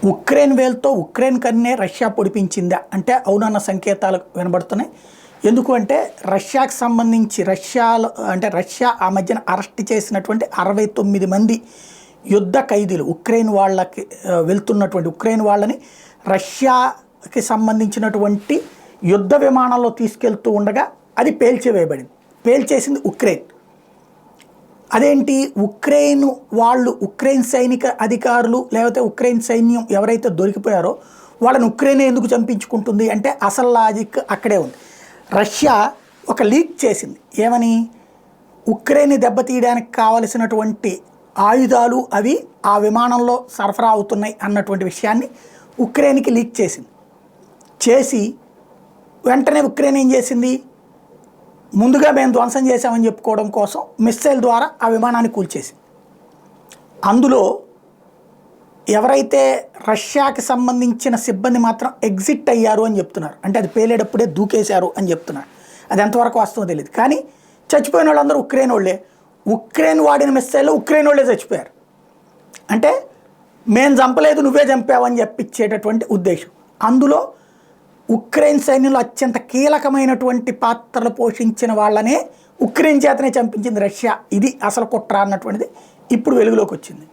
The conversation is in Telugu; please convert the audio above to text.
ఉక్రెయిన్ వేల్తో ఉక్రెయిన్ కన్నే రష్యా పొడిపించిందా అంటే అవునన్న సంకేతాలు వినబడుతున్నాయి. ఎందుకు అంటే రష్యాకి సంబంధించి రష్యా ఆ మధ్యన అరెస్ట్ చేసినటువంటి 69 మంది యుద్ధ ఖైదీలు ఉక్రెయిన్ వాళ్ళకి వెళ్తున్నటువంటి ఉక్రెయిన్ వాళ్ళని రష్యాకి సంబంధించినటువంటి యుద్ధ విమానాల్లో తీసుకెళ్తూ ఉండగా అది పేల్చివేయబడింది. పేల్చేసింది ఉక్రెయిన్. అదేంటి ఉక్రెయిన్ వాళ్ళు ఉక్రెయిన్ సైనిక అధికారులు లేకపోతే ఉక్రెయిన్ సైన్యం ఎవరైతే దొరికిపోయారో వాళ్ళని ఉక్రెయిన్ ఎందుకు చంపించుకుంటుంది అంటే అసలు లాజిక్ అక్కడే ఉంది. రష్యా ఒక లీక్ చేసింది. ఏమని? ఉక్రెయిన్ దెబ్బతీయడానికి కావలసినటువంటి ఆయుధాలు అవి ఆ విమానంలో సరఫరా అవుతున్నాయి అన్నటువంటి విషయాన్ని ఉక్రెయిన్కి లీక్ చేసి వెంటనే ఉక్రెయిన్ ఏం చేసింది? ముందుగా మేము ధ్వంసం చేశామని చెప్పుకోవడం కోసం మిస్సైల్ ద్వారా ఆ విమానాన్ని కూల్చేసింది. అందులో ఎవరైతే రష్యాకి సంబంధించిన సిబ్బంది మాత్రం ఎగ్జిట్ అయ్యారు అని చెప్తున్నారు. అంటే అది పేలేటప్పుడే దూకేశారు అని చెప్తున్నారు. అది ఎంతవరకు వాస్తవం తెలియదు. కానీ చచ్చిపోయిన వాళ్ళందరూ ఉక్రెయిన్ వాళ్ళే. ఉక్రెయిన్ వాడిన మిస్సైల్లో ఉక్రెయిన్ వాళ్ళే చచ్చిపోయారు. అంటే మేము చంపలేదు నువ్వే చంపావని చెప్పించేటటువంటి ఉద్దేశం. అందులో ఉక్రెయిన్ సైన్యంలో అత్యంత కీలకమైనటువంటి పాత్రలు పోషించిన వాళ్ళనే ఉక్రెయిన్ చేతనే చంపించింది రష్యా. ఇది అసలు కుట్ర అన్నటువంటిది ఇప్పుడు వెలుగులోకి వచ్చింది.